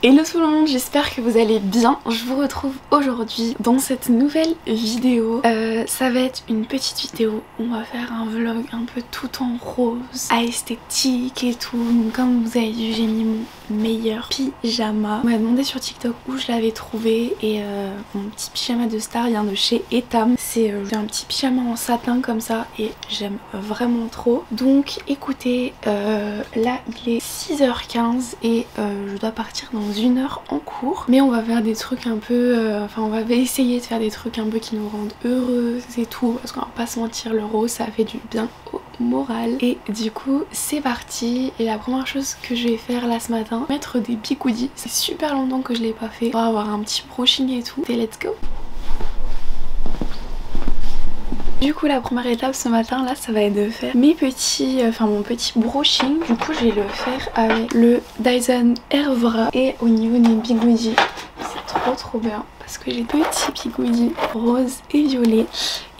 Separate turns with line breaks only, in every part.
Hello tout le monde, j'espère que vous allez bien. Je vous retrouve aujourd'hui dans cette nouvelle vidéo. Ça va être une petite vidéo où on va faire un vlog un peu tout en rose, à esthétique et tout. Donc comme vous avez vu, j'ai mis mon meilleur pyjama. On m'a demandé sur TikTok où je l'avais trouvé et mon petit pyjama de star vient de chez Etam. C'est un petit pyjama en satin comme ça et j'aime vraiment trop. Donc écoutez, là il est 6h15 et je dois partir dans 1 heure en cours, mais on va faire des trucs un peu enfin on va essayer de faire des trucs un peu qui nous rendent heureuses et tout, parce qu'on va pas se mentir, le rose ça fait du bien au moral. Et du coup c'est parti. Et la première chose que je vais faire là ce matin, mettre des bigoudis. C'est super longtemps que je l'ai pas fait, on va avoir un petit brushing et tout. Et let's go. Du coup la première étape ce matin là, ça va être de faire mes petits, mon petit brushing. Du coup je vais le faire avec le Dyson Airwrap. Et au niveau des bigoudis, c'est trop bien parce que j'ai deux petits bigoudis rose et violet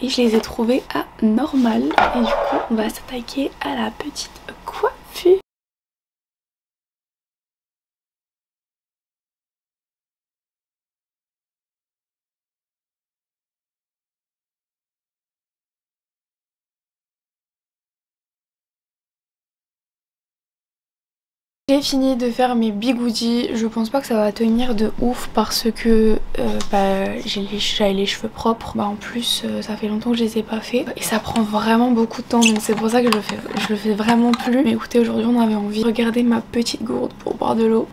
et je les ai trouvés à normal. Et du coup on va s'attaquer à la petite coiffure. J'ai fini de faire mes bigoudis. Je pense pas que ça va tenir de ouf parce que j'avais les cheveux propres. En plus ça fait longtemps que je les ai pas fait et ça prend vraiment beaucoup de temps, donc c'est pour ça que je le fais vraiment plus. Mais écoutez, aujourd'hui on avait envie de regarder ma petite gourde pour boire de l'eau.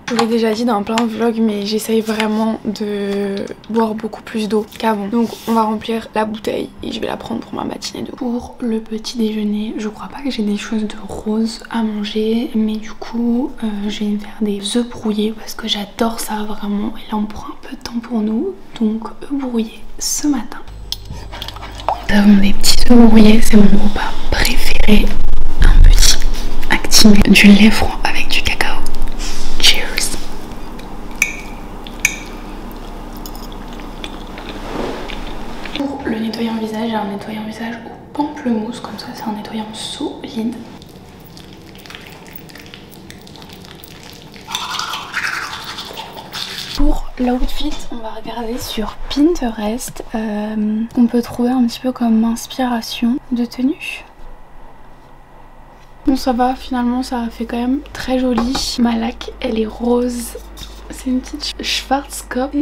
Je vous l'ai déjà dit dans plein de vlogs, mais j'essaye vraiment de boire beaucoup plus d'eau qu'avant. Donc on va remplir la bouteille et je vais la prendre pour ma matinée de. Pour le petit déjeuner, je crois pas que j'ai des choses de rose à manger, mais du coup je vais faire des œufs brouillés parce que j'adore ça vraiment. Et là on prend un peu de temps pour nous, donc œufs brouillés ce matin. Nous avons des petits œufs brouillés, c'est mon repas préféré. Un petit actimé, du lait froid avec du cacao. Pour le nettoyant visage, j'ai un nettoyant visage au pamplemousse, comme ça c'est un nettoyant solide. Pour l'outfit, on va regarder sur Pinterest. On peut trouver un petit peu comme inspiration de tenue. Bon ça va, finalement ça fait quand même très joli. Ma laque elle est rose. C'est une petite Schwarzkopf. De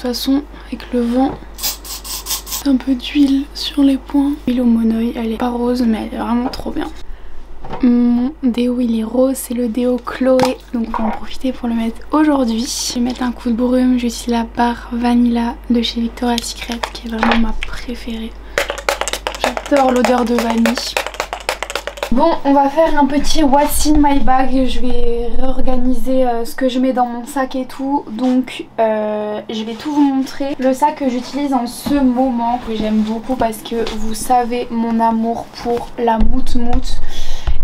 toute façon avec le vent, un peu d'huile sur les poings. L'huile au monoï, elle est pas rose mais elle est vraiment trop bien. Mon déo il est rose, c'est le déo Chloé, donc on va en profiter pour le mettre aujourd'hui. Je vais mettre un coup de brume, j'utilise la barre Vanilla de chez Victoria's Secret qui est vraiment ma préférée. J'adore l'odeur de vanille. Bon, on va faire un petit what's in my bag. Je vais réorganiser ce que je mets dans mon sac et tout. Donc je vais tout vous montrer. Le sac que j'utilise en ce moment, que j'aime beaucoup parce que vous savez mon amour pour la mout-mout.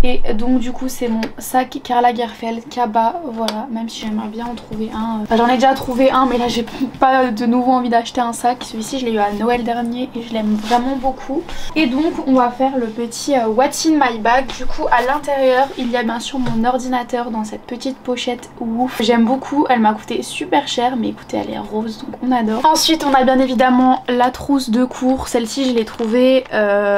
Et donc du coup c'est mon sac Karl Lagerfeld Kaba, voilà, même si j'aimerais bien en trouver un. J'en ai déjà trouvé un mais là j'ai pas de nouveau envie d'acheter un sac. Celui-ci je l'ai eu à Noël dernier et je l'aime vraiment beaucoup. Et donc on va faire le petit what's in my bag. Du coup à l'intérieur il y a bien sûr mon ordinateur dans cette petite pochette ouf. J'aime beaucoup, elle m'a coûté super cher mais écoutez elle est rose donc on adore. Ensuite on a bien évidemment la trousse de cours. Celle-ci je l'ai trouvée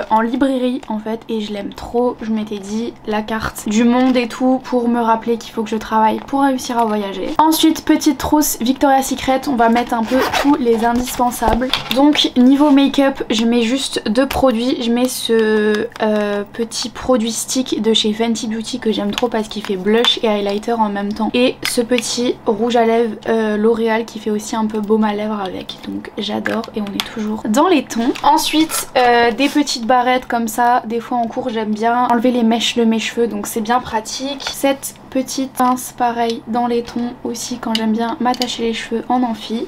en librairie en fait et je l'aime trop. Je m'étais dit la carte du monde et tout pour me rappeler qu'il faut que je travaille pour réussir à voyager. Ensuite petite trousse Victoria's Secret, on va mettre un peu tous les indispensables. Donc niveau make-up je mets juste 2 produits. Je mets ce petit produit stick de chez Fenty Beauty que j'aime trop parce qu'il fait blush et highlighter en même temps, et ce petit rouge à lèvres L'Oréal qui fait aussi un peu baume à lèvres avec, donc j'adore et on est toujours dans les tons. Ensuite des petites barrettes comme ça, des fois en cours j'aime bien enlever les mèches de mes cheveux donc c'est bien pratique. Cette petite pince pareil dans les tons aussi quand j'aime bien m'attacher les cheveux en amphi.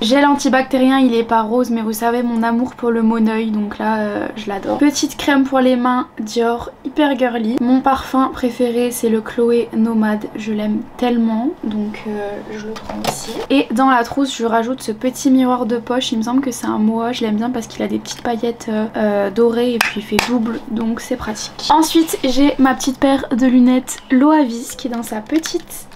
Gel antibactérien, il est pas rose mais vous savez mon amour pour le Moneuil, donc là je l'adore. Petite crème pour les mains Dior, hyper girly. Mon parfum préféré c'est le Chloé Nomade, je l'aime tellement donc je le prends aussi. Et dans la trousse je rajoute ce petit miroir de poche, il me semble que c'est un Moa, je l'aime bien parce qu'il a des petites paillettes dorées et puis il fait double donc c'est pratique. Ensuite j'ai ma petite paire de lunettes Loavis qui est dans sa petite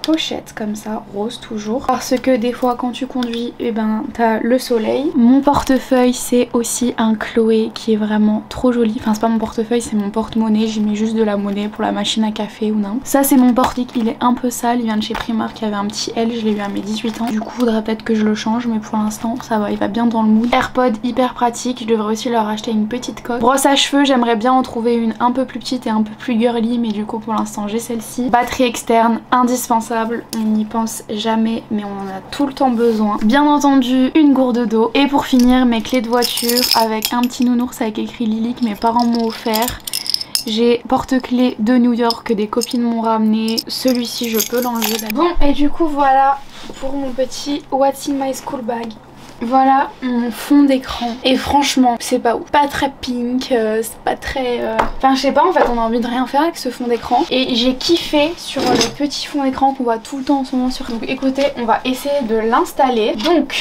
pochette comme ça, rose toujours, parce que des fois quand tu conduis et ben t'as le soleil. Mon portefeuille c'est aussi un Chloé qui est vraiment trop joli, enfin c'est pas mon portefeuille c'est mon porte-monnaie, j'y mets juste de la monnaie pour la machine à café ou non. Ça c'est mon portique, il est un peu sale, il vient de chez Primark, il y avait un petit L, je l'ai eu à mes 18 ans, du coup faudrait peut-être que je le change mais pour l'instant ça va, il va bien dans le mood. AirPod hyper pratique, je devrais aussi leur acheter une petite coque. Brosse à cheveux, j'aimerais bien en trouver une un peu plus petite et un peu plus girly mais du coup pour l'instant j'ai celle-ci. Batterie externe indispensable, on n'y pense jamais mais on en a tout le temps besoin. Bien entendu une gourde d'eau et pour finir mes clés de voiture avec un petit nounours avec écrit Lily que mes parents m'ont offert. J'ai porte-clés de New York que des copines m'ont ramené, celui-ci je peux l'enlever. Bon et du coup voilà pour mon petit What's in my school bag. Voilà mon fond d'écran et franchement c'est pas ouf, pas très pink, c'est pas très... Enfin je sais pas en fait, on a envie de rien faire avec ce fond d'écran et j'ai kiffé sur le petit fond d'écran qu'on voit tout le temps en ce moment sur... Donc écoutez, on va essayer de l'installer. Donc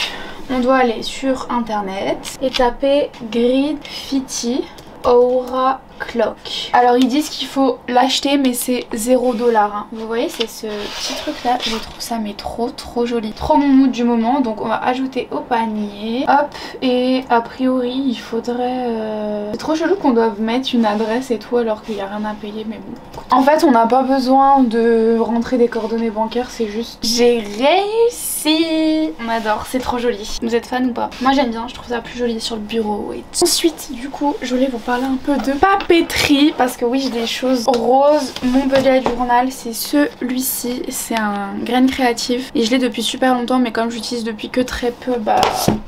on doit aller sur internet et taper Grid Fitty Aura Clock. Alors ils disent qu'il faut l'acheter mais c'est 0 $. Hein. Vous voyez c'est ce petit truc là, je trouve ça mais trop joli. Trop mon mood du moment, donc on va ajouter au panier. Hop, et a priori il faudrait... C'est trop chelou qu'on doive mettre une adresse et tout alors qu'il n'y a rien à payer mais bon. En fait on n'a pas besoin de rentrer des coordonnées bancaires, c'est juste... J'ai réussi. On adore, c'est trop joli. Vous êtes fan ou pas? Moi j'aime bien, je trouve ça plus joli sur le bureau. Wait. Ensuite du coup je voulais vous parler un peu de papeterie parce que oui j'ai des choses roses. Mon budget journal c'est celui-ci, c'est un graine créative et je l'ai depuis super longtemps mais comme j'utilise depuis que très peu bah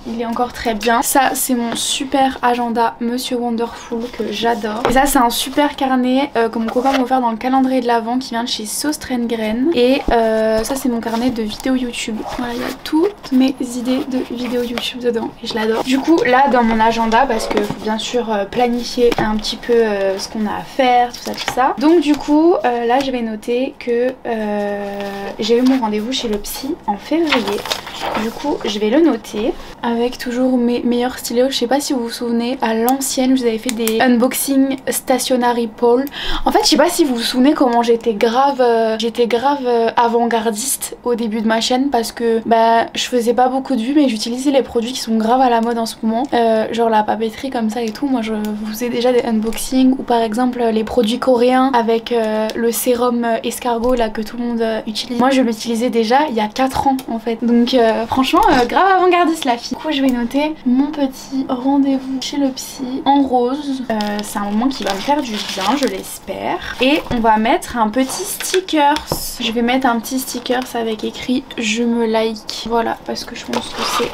il est encore très bien. Ça c'est mon super agenda Monsieur Wonderful que j'adore et ça c'est un super carnet que mon copain m'a offert dans le calendrier de l'Avent qui vient de chez Sauce Graine et ça c'est mon carnet de vidéos YouTube. Voilà, il y a toutes mes idées de vidéos YouTube dedans et je l'adore. Du coup là dans mon agenda parce que faut bien sûr planifier un petit peu ce qu'on a à faire, tout ça. Donc du coup là je vais noter que j'ai eu mon rendez-vous chez le psy en février. Du coup je vais le noter avec toujours mes meilleurs stylos. Je sais pas si vous vous souvenez, à l'ancienne je vous avais fait des unboxing stationary pole. En fait je sais pas si vous vous souvenez comment j'étais grave avant-gardiste au début de ma chaîne parce que bah je faisais pas beaucoup de vues mais j'utilisais les produits qui sont grave à la mode en ce moment, genre la papeterie comme ça et tout. Moi je vous faisais déjà des unboxings ou par exemple les produits coréens avec le sérum escargot là que tout le monde utilise. Moi je l'utilisais déjà il y a 4 ans en fait, donc franchement grave avant-gardiste la fille. Du coup je vais noter mon petit rendez-vous chez le psy en rose. C'est un moment qui va me faire du bien, je l'espère. Et on va mettre un petit stickers. Je vais mettre un petit stickers avec écrit je me like, voilà, parce que je pense que c'est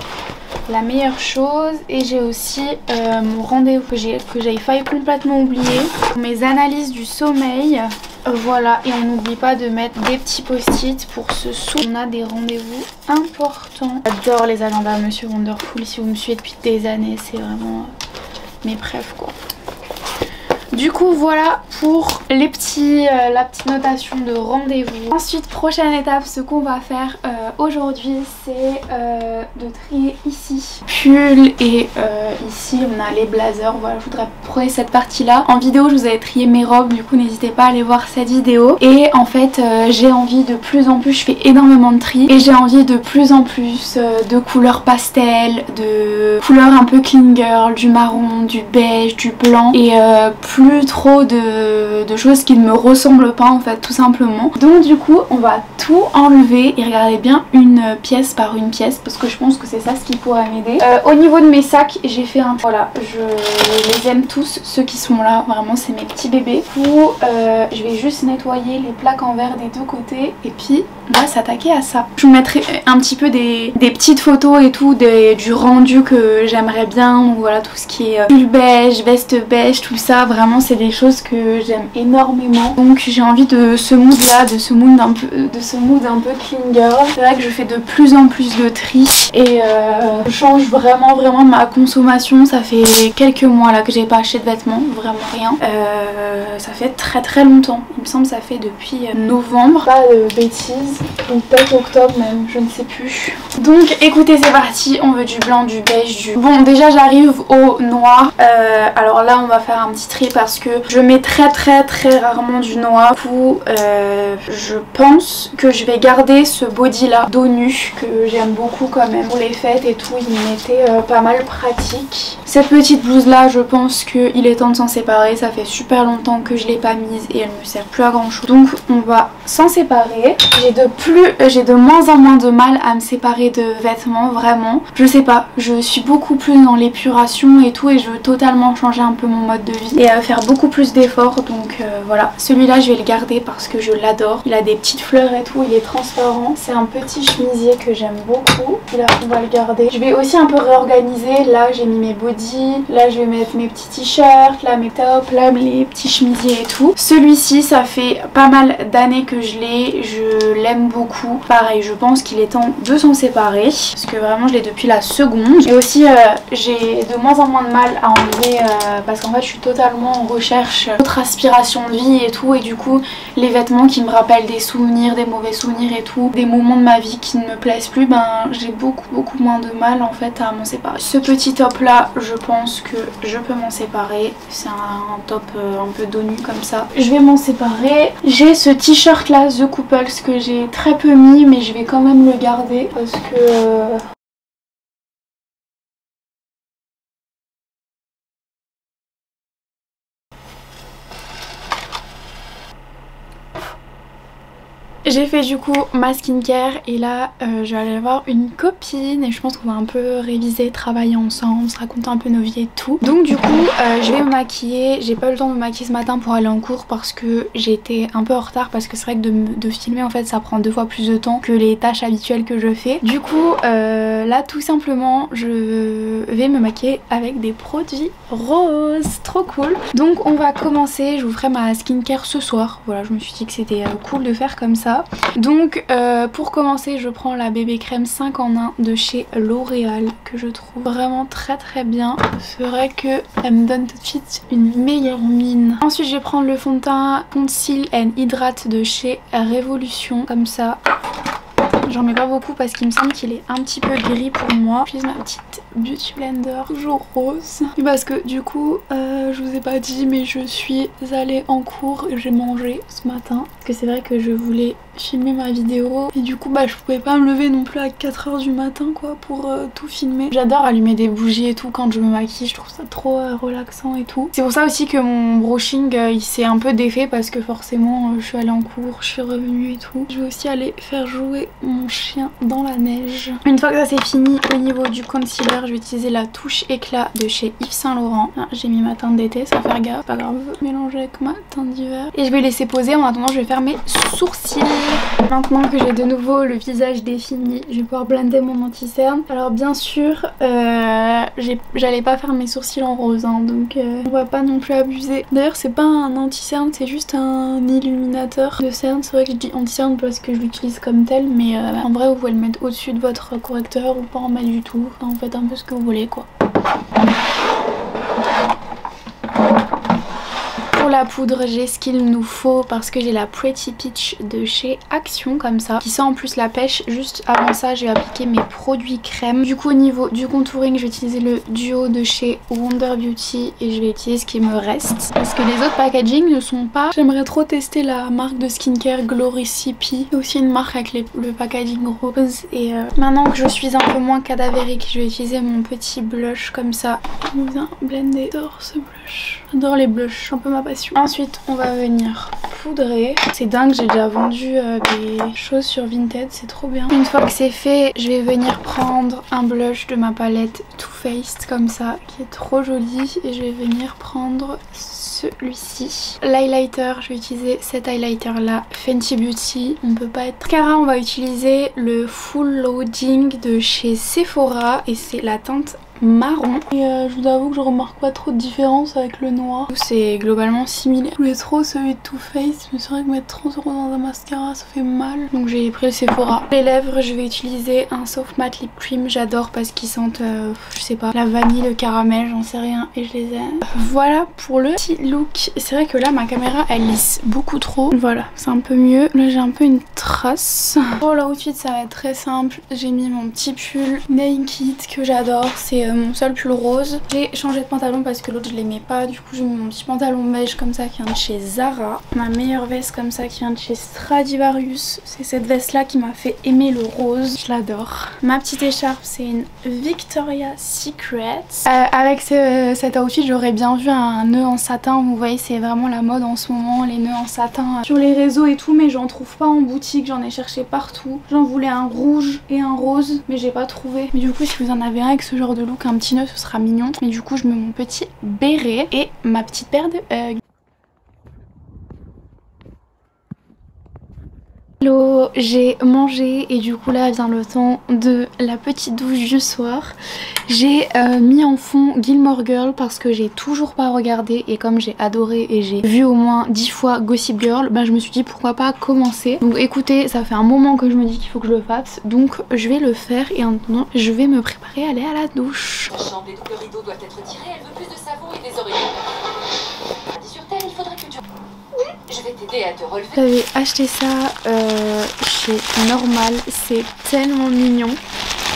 la meilleure chose. Et j'ai aussi mon rendez-vous que j'avais failli complètement oublier, mes analyses du sommeil. Voilà, et on n'oublie pas de mettre des petits post-it pour ce soir. On a des rendez-vous importants. J'adore les agendas Monsieur Wonderful, si vous me suivez depuis des années, c'est vraiment mes préfs quoi. Du coup voilà pour les la petite notation de rendez-vous. Ensuite prochaine étape, ce qu'on va faire aujourd'hui c'est de trier ici pull et ici on a les blazers. Voilà, je voudrais prouver cette partie là. En vidéo je vous avais trié mes robes, du coup n'hésitez pas à aller voir cette vidéo. Et en fait j'ai envie de plus en plus, je fais énormément de tri et j'ai envie de plus en plus de couleurs pastel, de couleurs un peu clean girl, du marron, du beige, du blanc et plus trop de choses qui ne me ressemblent pas en fait tout simplement. Donc du coup on va tout enlever et regardez bien une pièce par une pièce parce que je pense que c'est ça ce qui pourrait m'aider. Au niveau de mes sacs j'ai fait un... Voilà, je les aime tous ceux qui sont là, vraiment c'est mes petits bébés. Du coup je vais juste nettoyer les plaques en verre des deux côtés et puis on va s'attaquer à ça. Je vous mettrai un petit peu des petites photos et tout du rendu que j'aimerais bien. Donc voilà, tout ce qui est pull beige, veste beige, tout ça vraiment Vraiment c'est des choses que j'aime énormément. Donc j'ai envie de ce mood là, de ce mood un peu clean girl. C'est vrai que je fais de plus en plus de tri et je change vraiment ma consommation. Ça fait quelques mois là que j'ai pas acheté de vêtements, vraiment rien. Ça fait très longtemps. Il me semble que ça fait depuis novembre. Pas de bêtises. Donc peut-être octobre même, je ne sais plus. Donc écoutez, c'est parti. On veut du blanc, du beige, du... Bon déjà j'arrive au noir. Alors là on va faire un petit tri parce que je mets très rarement du noir. Du coup je pense que je vais garder ce body là dos nu que j'aime beaucoup quand même. Pour les fêtes et tout, il m'était pas mal pratique. Cette petite blouse là, je pense qu'il est temps de s'en séparer. Ça fait super longtemps que je l'ai pas mise et elle me sert plus à grand chose. Donc on va s'en séparer. J'ai de moins en moins de mal à me séparer de vêtements, vraiment. Je sais pas, je suis beaucoup plus dans l'épuration et tout et je veux totalement changer un peu mon mode de vie et faire beaucoup plus d'efforts. Donc voilà, celui-là je vais le garder parce que je l'adore. Il a des petites fleurs et tout, il est transparent. C'est un petit chemisier que j'aime beaucoup. Là on va le garder. Je vais aussi un peu réorganiser. Là j'ai mis mes bodys, là je vais mettre mes petits t-shirts, là mes tops, là les petits chemisiers et tout. Celui-ci ça fait pas mal d'années que je l'ai, je l'aime beaucoup. Pareil, je pense qu'il est temps de s'en séparer parce que vraiment je l'ai depuis la seconde. Et aussi j'ai de moins en moins de mal à enlever parce qu'en fait je suis totalement en recherche d'autres aspirations de vie et tout, et du coup les vêtements qui me rappellent des souvenirs, des mauvais souvenirs et tout, des moments de ma vie qui ne me plaisent plus, ben j'ai beaucoup moins de mal en fait à m'en séparer. Ce petit top là, je pense que je peux m'en séparer. C'est un top un peu dos nu comme ça. Je vais m'en séparer. J'ai ce t-shirt là, The Couples, que j'ai très peu mis mais je vais quand même le garder parce que... J'ai fait du coup ma skincare et là je vais aller voir une copine et je pense qu'on va un peu réviser, travailler ensemble, se raconter un peu nos vies et tout. Donc du coup je vais me maquiller. J'ai pas eu le temps de me maquiller ce matin pour aller en cours parce que j'étais un peu en retard, parce que c'est vrai que de filmer en fait ça prend 2 fois plus de temps que les tâches habituelles que je fais. Du coup là tout simplement je vais me maquiller avec des produits roses, trop cool. Donc on va commencer, je vous ferai ma skincare ce soir. Voilà, je me suis dit que c'était cool de faire comme ça. Donc pour commencer je prends la bébé crème 5 en 1 de chez L'Oréal que je trouve vraiment très bien. C'est vrai que elle me donne tout de suite une meilleure mine. Ensuite je vais prendre le fond de teint Conceal and Hydrate de chez Révolution, comme ça. J'en mets pas beaucoup parce qu'il me semble qu'il est un petit peu gris pour moi. J'utilise ma petite Beauty Blender, toujours rose. Et parce que du coup, je vous ai pas dit, mais je suis allée en cours et j'ai mangé ce matin. Parce que c'est vrai que je voulais filmer ma vidéo et du coup bah je pouvais pas me lever non plus à 4 h du matin quoi pour tout filmer. J'adore allumer des bougies et tout quand je me maquille, je trouve ça trop relaxant et tout. C'est pour ça aussi que mon brushing il s'est un peu défait parce que forcément je suis allée en cours, je suis revenue et tout. Je vais aussi aller faire jouer mon chien dans la neige. Une fois que ça c'est fini, au niveau du concealer je vais utiliser la touche éclat de chez Yves Saint Laurent. Ah, j'ai mis ma teinte d'été, ça va faire gaffe, pas grave, mélanger avec ma teinte d'hiver. Et je vais laisser poser. En attendant je vais faire mes sourcils. Maintenant que j'ai de nouveau le visage défini, je vais pouvoir blender mon anti-cerne. Alors bien sûr, j'allais pas faire mes sourcils en rose, hein, donc on va pas non plus abuser. D'ailleurs c'est pas un anti-cerne, c'est juste un illuminateur de cerne. C'est vrai que je dis anti-cerne parce que je l'utilise comme tel, mais en vrai vous pouvez le mettre au-dessus de votre correcteur ou pas en mettre du tout. Enfin, vous faites un peu ce que vous voulez quoi. Pour la poudre j'ai ce qu'il nous faut parce que j'ai la Pretty Peach de chez Action comme ça, qui sent en plus la pêche. Juste avant ça je vais appliquer mes produits crème. Du coup au niveau du contouring je vais utiliser le duo de chez Wonder Beauty et je vais utiliser ce qui me reste parce que les autres packaging ne sont pas... J'aimerais trop tester la marque de skincare Glory CP, c'est aussi une marque avec le packaging rose. Et maintenant que je suis un peu moins cadavérique, je vais utiliser mon petit blush comme ça. On vient blender. J'adore ce blush, j'adore les blushs, un peu ma passion. Ensuite on va venir poudrer. C'est dingue, j'ai déjà vendu des choses sur Vinted, c'est trop bien. Une fois que c'est fait, je vais venir prendre un blush de ma palette Too Faced comme ça, qui est trop joli, et je vais venir prendre celui-ci. L'highlighter, je vais utiliser cet highlighter là, Fenty Beauty, on peut pas être... On va utiliser le Full Loading de chez Sephora et c'est la teinte marron. Et je vous avoue que je remarque pas trop de différence avec le noir. C'est globalement similaire. Je voulais trop celui de Too Faced, mais c'est vrai que mettre 30 € dans un mascara ça fait mal. Donc j'ai pris le Sephora. Les lèvres, je vais utiliser un Soft Matte Lip Cream. J'adore parce qu'ils sentent, je sais pas, la vanille, le caramel, j'en sais rien et je les aime. Voilà pour le petit look. C'est vrai que là ma caméra elle lisse beaucoup trop. Voilà, c'est un peu mieux. Là j'ai un peu une trace. Pour l'outfit ça va être très simple. J'ai mis mon petit pull Naked que j'adore. C'est mon seul pull rose. J'ai changé de pantalon parce que l'autre je l'aimais pas. Du coup j'ai mis mon petit pantalon beige comme ça qui vient de chez Zara. Ma meilleure veste comme ça qui vient de chez Stradivarius. C'est cette veste là qui m'a fait aimer le rose. Je l'adore. Ma petite écharpe c'est une Victoria's Secret. Avec cet outfit j'aurais bien vu un nœud en satin. Vous voyez c'est vraiment la mode en ce moment, les nœuds en satin sur les réseaux et tout, mais j'en trouve pas en boutique. J'en ai cherché partout. J'en voulais un rouge et un rose mais j'ai pas trouvé. Mais du coup si vous en avez un avec ce genre de look, un petit nœud ce sera mignon. Mais du coup je mets mon petit béret et ma petite paire de Hugs. Hello, j'ai mangé et du coup là vient le temps de la petite douche du soir. J'ai mis en fond Gilmore Girl parce que j'ai toujours pas regardé et comme j'ai adoré et j'ai vu au moins 10 fois Gossip Girl, bah je me suis dit pourquoi pas commencer. Donc écoutez, ça fait un moment que je me dis qu'il faut que je le fasse, donc je vais le faire et en attendant je vais me préparer à aller à la douche.
La chambre, le rideau doit être tiré, elle veut plus de savon et des oreillers. Sur terre, il faudrait que tu... Je vais t'aider à te relever.
J'avais acheté ça chez Normal, c'est tellement mignon.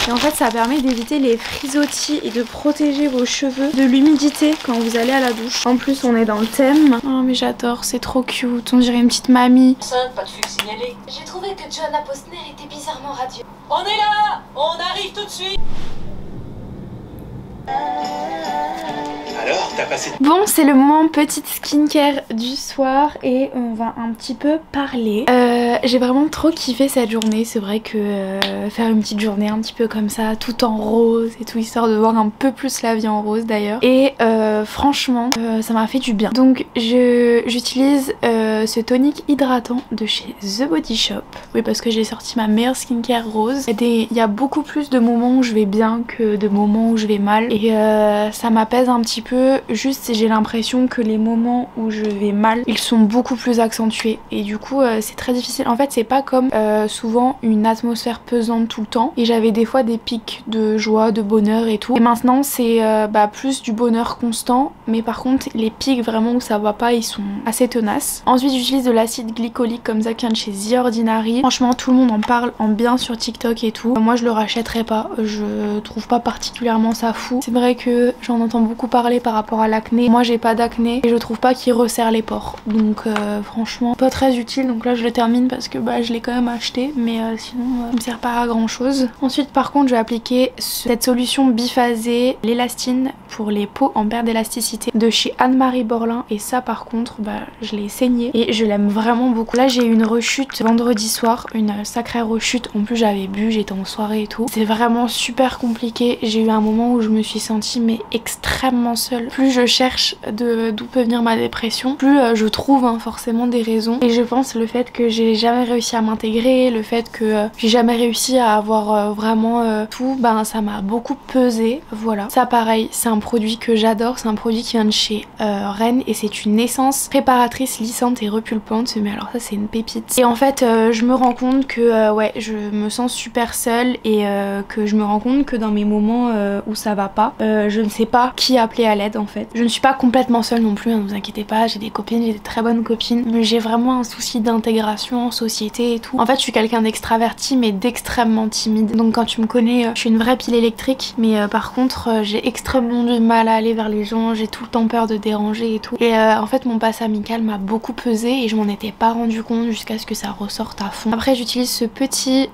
Et en fait ça permet d'éviter les frisottis et de protéger vos cheveux de l'humidité quand vous allez à la douche. En plus on est dans le thème. Oh mais j'adore, c'est trop cute, on dirait une petite mamie.
Pas de fuite signalé. J'ai trouvé que John Posner était bizarrement radieux. On est là, on arrive tout de suite.
Alors, t'as passé...
Bon, c'est le moment petite skincare du soir et on va un petit peu parler. J'ai vraiment trop kiffé cette journée. C'est vrai que faire une petite journée un petit peu comme ça, tout en rose et tout, histoire de voir un peu plus la vie en rose d'ailleurs. Et franchement, ça m'a fait du bien. Donc j'utilise ce tonique hydratant de chez The Body Shop. Oui, parce que j'ai sorti ma meilleure skincare rose. Il y a beaucoup plus de moments où je vais bien que de moments où je vais mal. Et ça m'apaise un petit peu. Juste j'ai l'impression que les moments où je vais mal, ils sont beaucoup plus accentués. Et du coup c'est très difficile. En fait c'est pas comme souvent une atmosphère pesante tout le temps. Et j'avais des fois des pics de joie, de bonheur et tout. Et maintenant c'est plus du bonheur constant. Mais par contre les pics vraiment où ça va pas, ils sont assez tenaces. Ensuite j'utilise de l'acide glycolique comme ça qui vient de chez The Ordinary. Franchement tout le monde en parle en bien sur TikTok et tout. Moi je le rachèterai pas. Je trouve pas particulièrement ça fou. C'est vrai que j'en entends beaucoup parler par rapport à l'acné. Moi j'ai pas d'acné et je trouve pas qu'il resserre les pores. Donc franchement pas très utile. Donc là je le termine parce que je l'ai quand même acheté. Mais sinon il me sert pas à grand chose. Ensuite par contre je vais appliquer cette solution biphasée, l'élastine pour les peaux en perte d'élasticité de chez Anne-Marie Borlin. Et ça par contre je l'ai saigné et je l'aime vraiment beaucoup. Là j'ai eu une rechute vendredi soir, une sacrée rechute. En plus j'avais bu, j'étais en soirée et tout. C'est vraiment super compliqué. J'ai eu un moment où je me suis sentie mais extrêmement seule. Plus je cherche d'où peut venir ma dépression, plus je trouve forcément des raisons. Et je pense le fait que j'ai jamais réussi à m'intégrer, le fait que j'ai jamais réussi à avoir vraiment tout, ça m'a beaucoup pesé. Voilà. Ça pareil, c'est un produit que j'adore, c'est un produit qui vient de chez Rennes et c'est une essence préparatrice lissante et repulpante. Mais alors ça c'est une pépite. Et en fait je me rends compte que ouais, je me sens super seule et que je me rends compte que dans mes moments où ça va pas, je ne sais pas qui appeler à l'aide en fait. Je ne suis pas complètement seule non plus, ne vous inquiétez pas, j'ai des copines, j'ai des très bonnes copines, mais j'ai vraiment un souci d'intégration en société et tout. En fait je suis quelqu'un d'extraverti mais d'extrêmement timide. Donc quand tu me connais, je suis une vraie pile électrique, mais par contre j'ai extrêmement du mal à aller vers les gens, j'ai tout le temps peur de déranger et tout. Et en fait mon pass amical m'a beaucoup pesé et je m'en étais pas rendu compte jusqu'à ce que ça ressorte à fond. Après j'utilise ce petit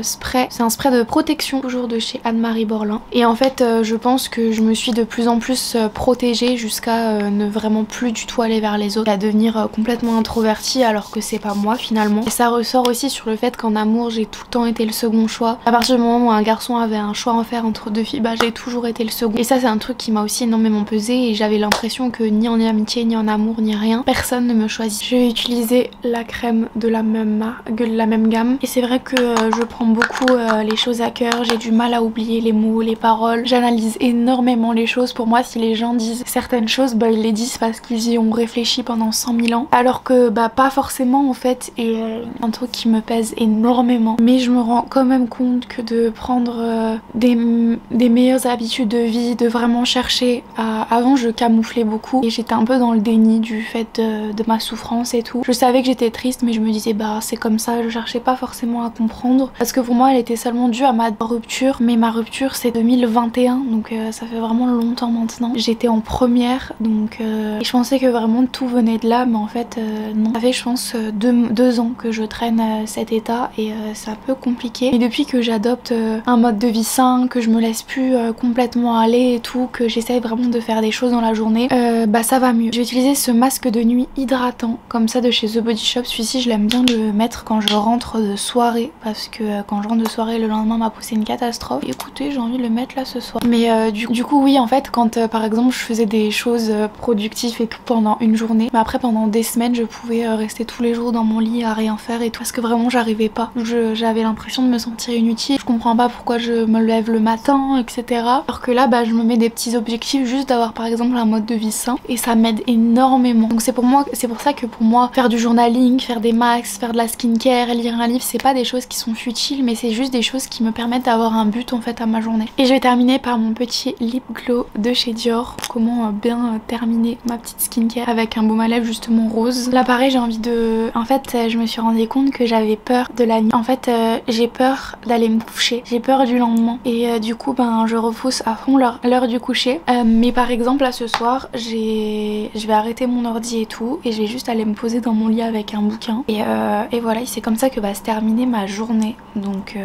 spray, c'est un spray de protection toujours de chez Anne-Marie Borlin. Et en fait je pense que je me suis de plus en plus plus protégée jusqu'à ne vraiment plus du tout aller vers les autres, à devenir complètement introvertie alors que c'est pas moi finalement. Et ça ressort aussi sur le fait qu'en amour j'ai tout le temps été le second choix. À partir du moment où un garçon avait un choix à faire entre deux filles, bah j'ai toujours été le second. Et ça c'est un truc qui m'a aussi énormément pesé et j'avais l'impression que ni en amitié ni en amour ni rien, personne ne me choisit. Je vais utiliser la crème de la même marque, de la même gamme. Et c'est vrai que je prends beaucoup les choses à cœur, j'ai du mal à oublier les mots, les paroles. J'analyse énormément les choses. Pour moi, si les gens disent certaines choses, bah ils les disent parce qu'ils y ont réfléchi pendant 100 000 ans. Alors que bah pas forcément en fait. Et un truc qui me pèse énormément. Mais je me rends quand même compte que de prendre des meilleures habitudes de vie, de vraiment chercher à... Avant je camouflais beaucoup et j'étais un peu dans le déni du fait de ma souffrance et tout. Je savais que j'étais triste mais je me disais bah c'est comme ça, je cherchais pas forcément à comprendre. Parce que pour moi elle était seulement due à ma rupture. Mais ma rupture c'est 2021 donc ça fait vraiment longtemps maintenant. J'étais en première donc et je pensais que vraiment tout venait de là mais en fait non. Ça fait je pense 2 ans que je traîne cet état et c'est un peu compliqué. Et depuis que j'adopte un mode de vie sain, que je me laisse plus complètement aller et tout, que j'essaye vraiment de faire des choses dans la journée, bah ça va mieux. Je vais utiliser ce masque de nuit hydratant comme ça de chez The Body Shop. Celui-ci je l'aime bien le mettre quand je rentre de soirée parce que quand je rentre de soirée le lendemain m'a poussé une catastrophe. Et écoutez j'ai envie de le mettre là ce soir. Mais du coup oui en fait quand par exemple je faisais des choses productives et tout pendant une journée, mais après pendant des semaines je pouvais rester tous les jours dans mon lit à rien faire et tout parce que vraiment j'arrivais pas. J'avais l'impression de me sentir inutile. Je comprends pas pourquoi je me lève le matin etc. Alors que là bah je me mets des petits objectifs juste d'avoir par exemple un mode de vie sain et ça m'aide énormément. Donc c'est pour ça que pour moi faire du journaling, faire des max, faire de la skincare, lire un livre c'est pas des choses qui sont futiles mais c'est juste des choses qui me permettent d'avoir un but en fait à ma journée. Et je vais terminer par mon petit lip glow de chez Dior. Comment bien terminer ma petite skincare avec un baume à lèvres justement rose. Là pareil j'ai envie de... En fait je me suis rendu compte que j'avais peur de la nuit. En fait j'ai peur d'aller me coucher. J'ai peur du lendemain. Et du coup ben je repousse à fond l'heure du coucher. Mais par exemple là ce soir je vais arrêter mon ordi et tout et je vais juste aller me poser dans mon lit avec un bouquin. Et voilà c'est comme ça que va se terminer ma journée. Donc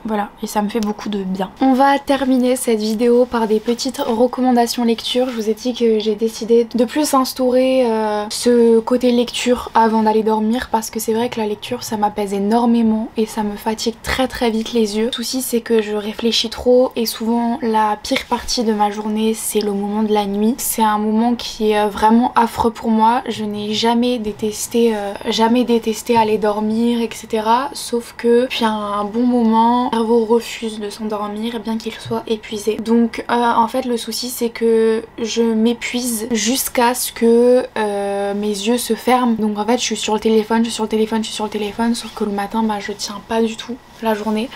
voilà et ça me fait beaucoup de bien. On va terminer cette vidéo par des petites recommandations lecture. Je vous ai dit que j'ai décidé de plus instaurer ce côté lecture avant d'aller dormir parce que c'est vrai que la lecture ça m'apaise énormément et ça me fatigue très vite les yeux. Le souci c'est que je réfléchis trop et souvent la pire partie de ma journée c'est le moment de la nuit. C'est un moment qui est vraiment affreux pour moi. Je n'ai jamais détesté aller dormir etc. Sauf que depuis un bon moment, mon cerveau refuse de s'endormir bien qu'il soit épuisé. Donc en fait le souci c'est que je m'épuise jusqu'à ce que mes yeux se ferment. Donc en fait je suis sur le téléphone, sauf que le matin bah je tiens pas du tout la journée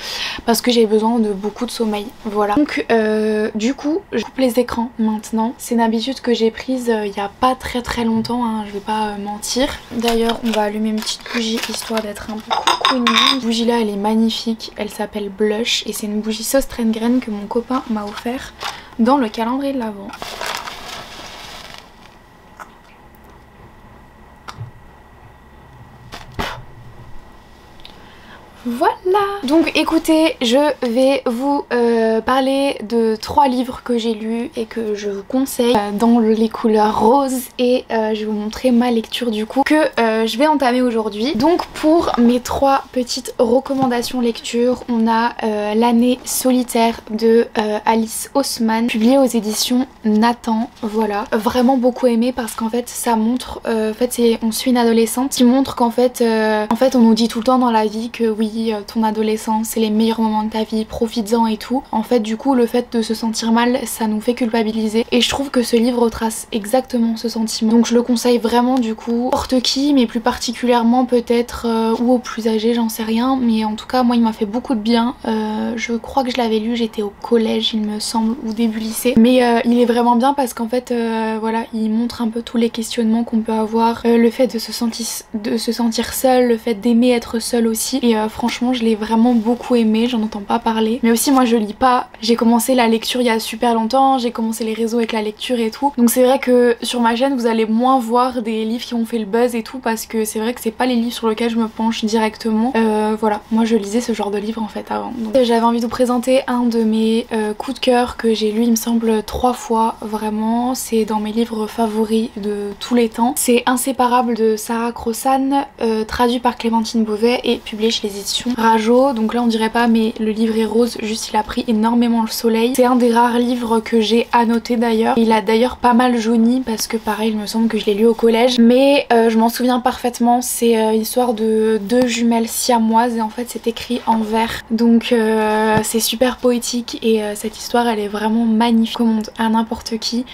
parce que j'ai besoin de beaucoup de sommeil. Voilà. Donc du coup je coupe les écrans maintenant. C'est une habitude que j'ai prise il y a pas très longtemps hein, je vais pas mentir. D'ailleurs on va allumer une petite bougie histoire d'être un peu cocooning. Cette bougie là elle est magnifique, elle s'appelle Blush et c'est une bougie sauce traîne graine que mon copain m'a offert dans le calendrier de l'Avent. Voilà. Donc écoutez, je vais vous parler de 3 livres que j'ai lus et que je vous conseille dans les couleurs roses et je vais vous montrer ma lecture du coup que je vais entamer aujourd'hui. Donc pour mes 3 petites recommandations lecture, on a L'année solitaire de Alice Oseman, publié aux éditions Nathan. Voilà, vraiment beaucoup aimé parce qu'en fait ça montre, en fait on suit une adolescente qui montre qu'en fait, on nous dit tout le temps dans la vie que oui ton adolescence c'est les meilleurs moments de ta vie, profites-en et tout. En fait du coup le fait de se sentir mal ça nous fait culpabiliser et je trouve que ce livre retrace exactement ce sentiment. Donc je le conseille vraiment du coup n'importe qui mais plus particulièrement peut-être ou aux plus âgés, j'en sais rien, mais en tout cas moi il m'a fait beaucoup de bien. Je crois que je l'avais lu, j'étais au collège il me semble ou début lycée, mais il est vraiment bien parce qu'en fait voilà il montre un peu tous les questionnements qu'on peut avoir, le fait de se sentir seul, le fait d'aimer être seul aussi et franchement je l'ai vraiment beaucoup aimé, j'en entends pas parler. Mais aussi moi je lis pas, j'ai commencé la lecture il y a super longtemps, j'ai commencé les réseaux avec la lecture et tout. Donc c'est vrai que sur ma chaîne vous allez moins voir des livres qui ont fait le buzz et tout parce que c'est vrai que c'est pas les livres sur lesquels je me penche directement. Voilà, moi je lisais ce genre de livres en fait avant. J'avais envie de vous présenter un de mes coups de cœur que j'ai lu il me semble 3 fois vraiment. C'est dans mes livres favoris de tous les temps. C'est Inséparable de Sarah Crossan, traduit par Clémentine Beauvais et publié chez les éditions Rajo. Donc là on dirait pas mais le livre est rose, juste il a pris énormément le soleil. C'est un des rares livres que j'ai annoté d'ailleurs. Il a d'ailleurs pas mal jauni parce que pareil il me semble que je l'ai lu au collège. Mais je m'en souviens parfaitement, c'est l'histoire de 2 jumelles siamoises et en fait c'est écrit en vers. Donc c'est super poétique et cette histoire elle est vraiment magnifique. Je recommande à n'importe qui.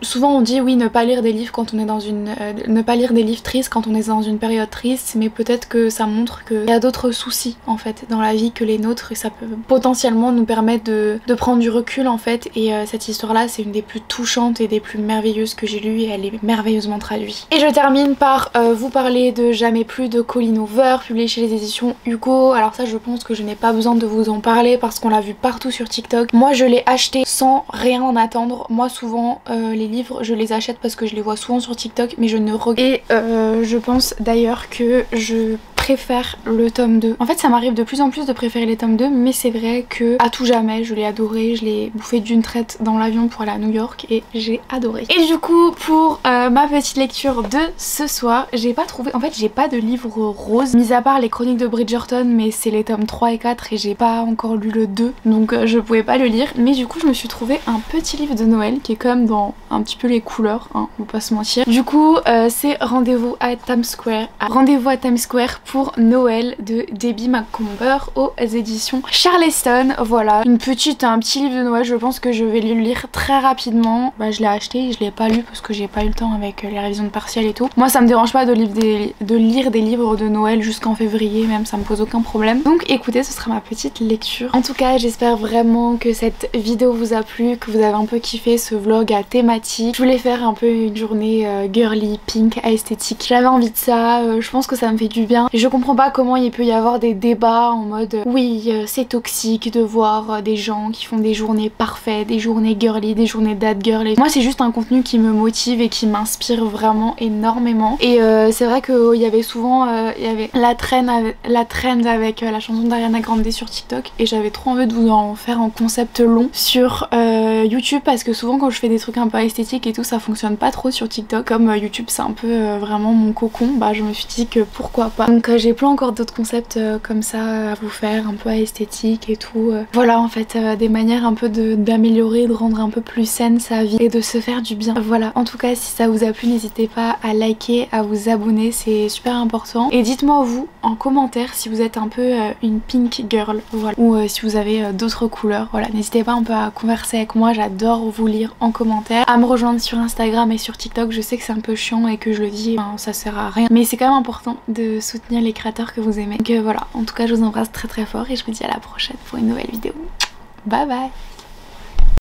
Souvent on dit oui ne pas lire des livres quand on est dans une... ne pas lire des livres tristes quand on est dans une période triste, mais peut-être que ça montre qu'il y a d'autres soucis en fait dans la vie que les nôtres et ça peut potentiellement nous permettre de prendre du recul en fait. Et cette histoire là c'est une des plus touchantes et des plus merveilleuses que j'ai lues et elle est merveilleusement traduite. Et je termine par vous parler de Jamais plus de Colleen Hoover, publié chez les éditions Hugo. Alors ça je pense que je n'ai pas besoin de vous en parler parce qu'on l'a vu partout sur TikTok. Moi je l'ai acheté sans rien en attendre. Moi souvent les livres je les achète parce que je les vois souvent sur TikTok mais je ne regarde. Et je pense d'ailleurs que je préfère le tome 2. En fait ça m'arrive de plus en plus de préférer les tomes 2 mais c'est vrai que à tout jamais je l'ai adoré, je l'ai bouffé d'une traite dans l'avion pour aller à New York et j'ai adoré. Et du coup pour ma petite lecture de ce soir, j'ai pas trouvé, en fait j'ai pas de livre rose mis à part les Chroniques de Bridgerton mais c'est les tomes 3 et 4 et j'ai pas encore lu le 2 donc je pouvais pas le lire. Mais du coup je me suis trouvé un petit livre de Noël qui est quand même dans un petit peu les couleurs, hein, on va pas se mentir. Du coup c'est Rendez-vous à Times Square. Rendez-vous à Times Square pour Noël de Debbie Macomber aux éditions Charleston. Voilà, un petit livre de Noël, je pense que je vais le lire très rapidement. Bah, je l'ai acheté, je l'ai pas lu parce que j'ai pas eu le temps avec les révisions de partiel et tout. Moi ça me dérange pas de lire des livres de Noël jusqu'en février même, ça me pose aucun problème. Donc écoutez, ce sera ma petite lecture. En tout cas j'espère vraiment que cette vidéo vous a plu, que vous avez un peu kiffé ce vlog à thématique. Je voulais faire un peu une journée girly, pink, esthétique. J'avais envie de ça, je pense que ça me fait du bien. Et je comprends pas comment il peut y avoir des débats en mode oui c'est toxique de voir des gens qui font des journées parfaites, des journées girly, des journées dad girl. Et moi c'est juste un contenu qui me motive et qui m'inspire vraiment énormément. Et c'est vrai qu'il y avait souvent il y avait la trend avec la chanson d'Ariana Grande sur TikTok et j'avais trop envie de vous en faire en concept long sur YouTube parce que souvent quand je fais des trucs un peu esthétiques et tout ça fonctionne pas trop sur TikTok. Comme YouTube c'est un peu vraiment mon cocon, bah je me suis dit que pourquoi pas. Donc j'ai plein encore d'autres concepts comme ça à vous faire, un peu esthétique et tout. Voilà en fait des manières un peu d'améliorer, de rendre un peu plus saine sa vie et de se faire du bien. Voilà, en tout cas si ça vous a plu n'hésitez pas à liker, à vous abonner, c'est super important. Et dites-moi vous en commentaire si vous êtes un peu une pink girl, voilà, ou si vous avez d'autres couleurs. Voilà, n'hésitez pas un peu à converser avec moi, j'adore vous lire en commentaire, à me rejoindre sur Instagram et sur TikTok. Je sais que c'est un peu chiant et que je le dis, enfin, ça sert à rien, mais c'est quand même important de soutenir les créateurs que vous aimez. Donc voilà, en tout cas je vous embrasse très très fort et je vous dis à la prochaine pour une nouvelle vidéo. Bye bye.